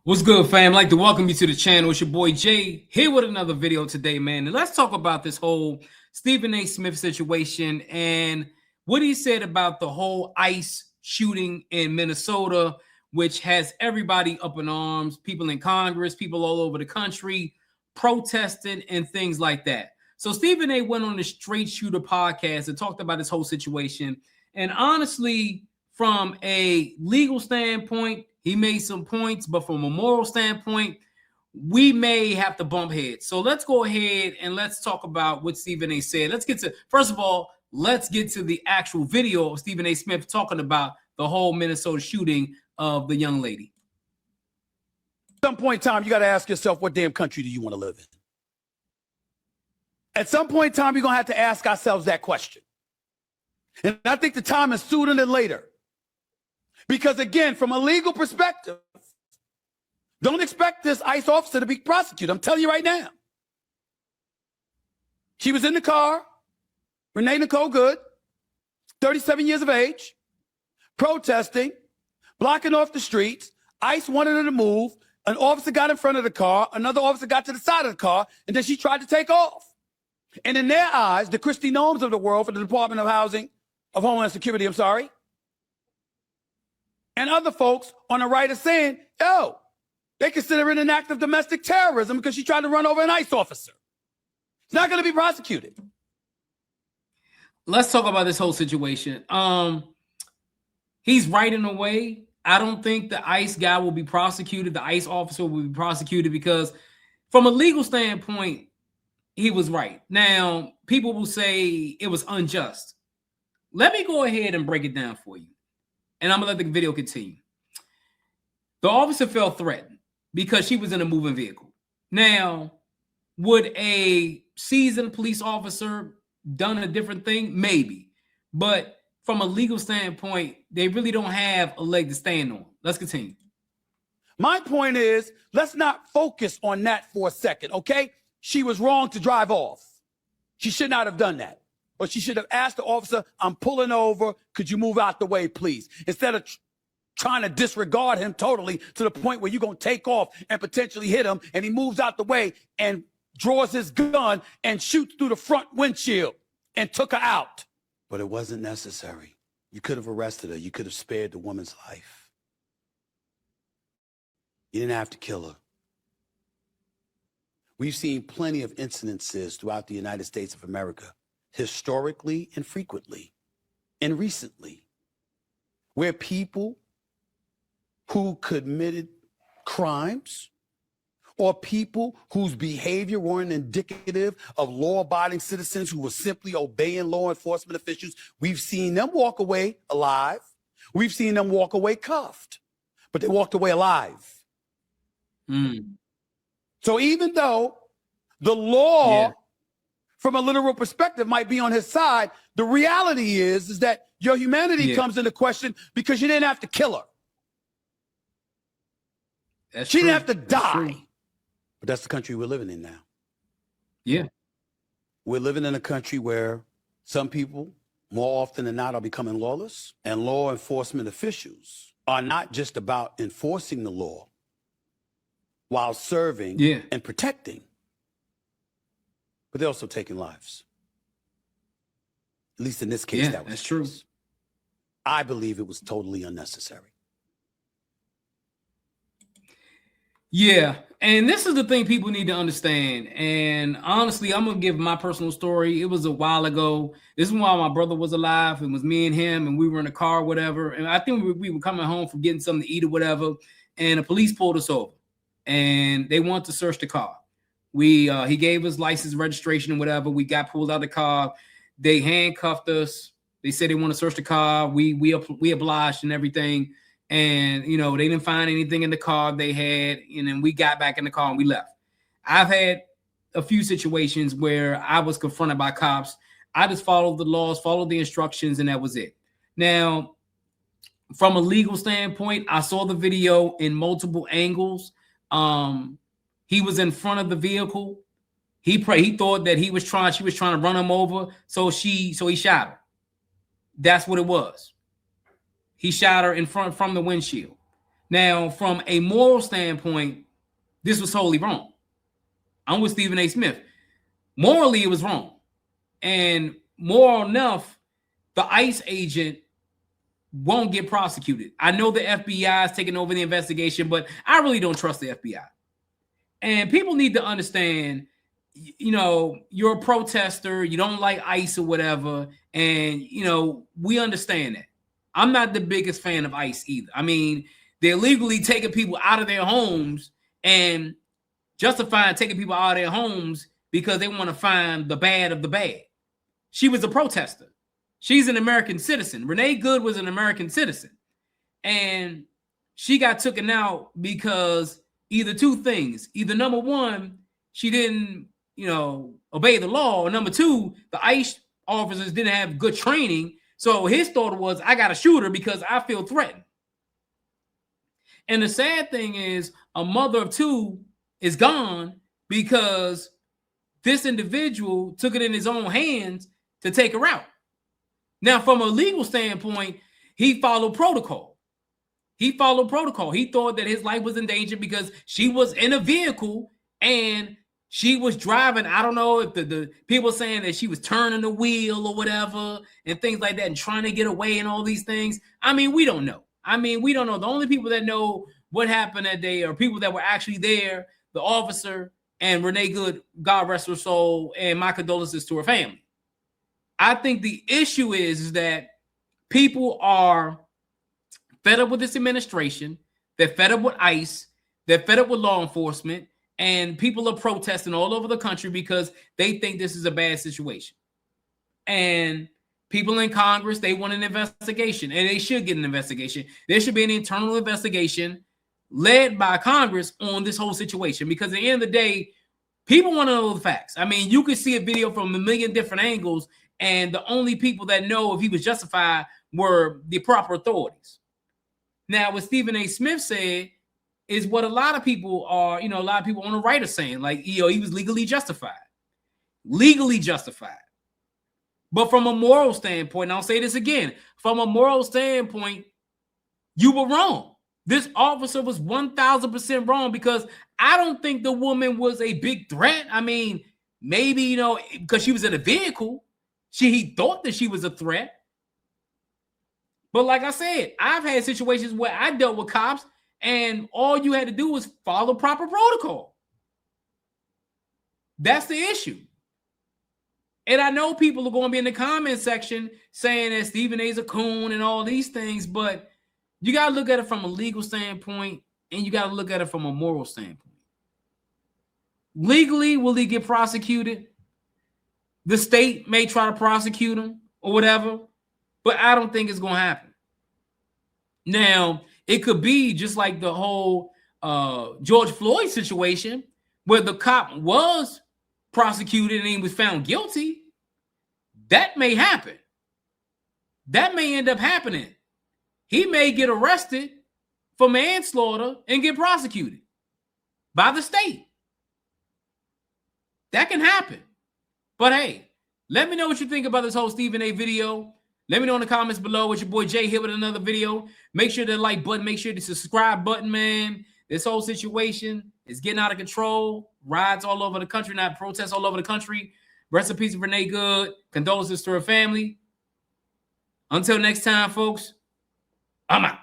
What's good, fam? I'd like to welcome you to the channel. It's your boy Jay here with another video today, man. And let's talk about this whole Stephen A. Smith situation and what he said about the whole ICE shooting in Minnesota, which has everybody up in arms, people in Congress, people all over the country protesting and things like that. So Stephen A. went on the Straight Shooter podcast and talked about this whole situation. And honestly, from a legal standpoint, he made some points, but from a moral standpoint, we may have to bump heads. So let's go ahead and let's talk about what Stephen A. said. First of all, let's get to the actual video of Stephen A. Smith talking about the whole Minnesota shooting of the young lady. At some point in time, you got to ask yourself, what damn country do you want to live in? At some point in time, we're going to have to ask ourselves that question. And I think the time is sooner than later. Because again, from a legal perspective, don't expect this ICE officer to be prosecuted. I'm telling you right now. She was in the car, Renee Nicole Good, 37 years of age, protesting, blocking off the streets. ICE wanted her to move. An officer got in front of the car. Another officer got to the side of the car, and then she tried to take off. And in their eyes, the Christy Gnomes of the world for the Department of Homeland Security, and other folks on the right are saying, yo, they consider it an act of domestic terrorism because she tried to run over an ICE officer. It's not going to be prosecuted. Let's talk about this whole situation. He's right in a way. I don't think the ICE guy will be prosecuted. The ICE officer will be prosecuted because from a legal standpoint, he was right. Now, people will say it was unjust. Let me go ahead and break it down for you. And I'm going to let the video continue. The officer felt threatened because she was in a moving vehicle. Now, would a seasoned police officer done a different thing? Maybe. But from a legal standpoint, they really don't have a leg to stand on. Let's continue. My point is, let's not focus on that for a second, okay? She was wrong to drive off. She should not have done that. Or she should have asked the officer, I'm pulling over. Could you move out the way, please? Instead of trying to disregard him totally to the point where you're going to take off and potentially hit him, and he moves out the way and draws his gun and shoots through the front windshield and took her out. But it wasn't necessary. You could have arrested her. You could have spared the woman's life. You didn't have to kill her. We've seen plenty of incidences throughout the United States of America, historically and frequently and recently, where people who committed crimes or people whose behavior weren't indicative of law-abiding citizens who were simply obeying law enforcement officials, we've seen them walk away alive. We've seen them walk away cuffed, but they walked away alive. So even though the law, from a literal perspective, might be on his side, the reality is that your humanity comes into question because you didn't have to kill her. She didn't have to die. But that's the country we're living in now. Yeah. We're living in a country where some people, more often than not, are becoming lawless, and law enforcement officials are not just about enforcing the law while serving and protecting, but they're also taking lives. At least in this case, that's true. I believe it was totally unnecessary. Yeah, and this is the thing people need to understand. And honestly, I'm going to give my personal story. It was a while ago. This is while my brother was alive. It was me and him, and we were in a car or whatever. And I think we were coming home from getting something to eat or whatever, and the police pulled us over, and they wanted to search the car. He gave us license, registration, and whatever. We got pulled out of the car. They handcuffed us. They said they want to search the car. We obliged and everything. And, you know, they didn't find anything in the car they had. And then we got back in the car and we left. I've had a few situations where I was confronted by cops. I just followed the laws, followed the instructions, and that was it. Now, from a legal standpoint, I saw the video in multiple angles. He was in front of the vehicle. He thought that she was trying to run him over. So he shot her. That's what it was. He shot her in front from the windshield. Now, from a moral standpoint, this was totally wrong. I'm with Stephen A. Smith. Morally, it was wrong. And moral enough, the ICE agent won't get prosecuted. I know the FBI is taking over the investigation, but I really don't trust the FBI. And people need to understand, you know, you're a protester, you don't like ICE or whatever, and, you know, we understand that. I'm not the biggest fan of ICE either. I mean, they're legally taking people out of their homes and justifying taking people out of their homes because they want to find the bad of the bad. She was a protester. She's an American citizen. Renee Good was an American citizen. And she got taken out because either two things. Either number one, she didn't, you know, obey the law. Or number two, the ICE officers didn't have good training. So his thought was, I got to shoot her because I feel threatened. And the sad thing is, a mother of two is gone because this individual took it in his own hands to take her out. Now, from a legal standpoint, he followed protocol. He followed protocol. He thought that his life was in danger because she was in a vehicle and she was driving. I don't know if the people saying that she was turning the wheel or whatever and things like that and trying to get away and all these things. I mean, we don't know. We don't know. The only people that know what happened that day are people that were actually there, the officer and Renee Good, God rest her soul, and my condolences to her family. I think the issue is that people are fed up with this administration. They're fed up with ICE. They're fed up with law enforcement. And people are protesting all over the country because they think this is a bad situation. And people in Congress, they want an investigation. And they should get an investigation. There should be an internal investigation led by Congress on this whole situation. Because at the end of the day, people want to know the facts. I mean, you can see a video from a million different angles, and the only people that know if he was justified were the proper authorities. Now, what Stephen A. Smith said is what a lot of people are, a lot of people on the right are saying, like, he was legally justified. Legally justified. But from a moral standpoint, and I'll say this again, from a moral standpoint, you were wrong. This officer was 1,000% wrong because I don't think the woman was a big threat. I mean, maybe, because she was in a vehicle, he thought that she was a threat. But like I said, I've had situations where I dealt with cops and all you had to do was follow proper protocol. That's the issue. And I know people are going to be in the comment section saying that Stephen A's a coon and all these things, but you got to look at it from a legal standpoint and you got to look at it from a moral standpoint. Legally, will he get prosecuted? The state may try to prosecute him or whatever, but I don't think it's going to happen. Now, it could be just like the whole George Floyd situation where the cop was prosecuted and he was found guilty. That may happen. That may end up happening. He may get arrested for manslaughter and get prosecuted by the state. That can happen. But hey, let me know what you think about this whole Stephen A video. Let me know in the comments below. It's your boy Jay here with another video. Make sure the like button, make sure the subscribe button, man. This whole situation is getting out of control. Riots all over the country, not protests all over the country. Rest in peace, Renee Good. Condolences to her family. Until next time, folks, I'm out.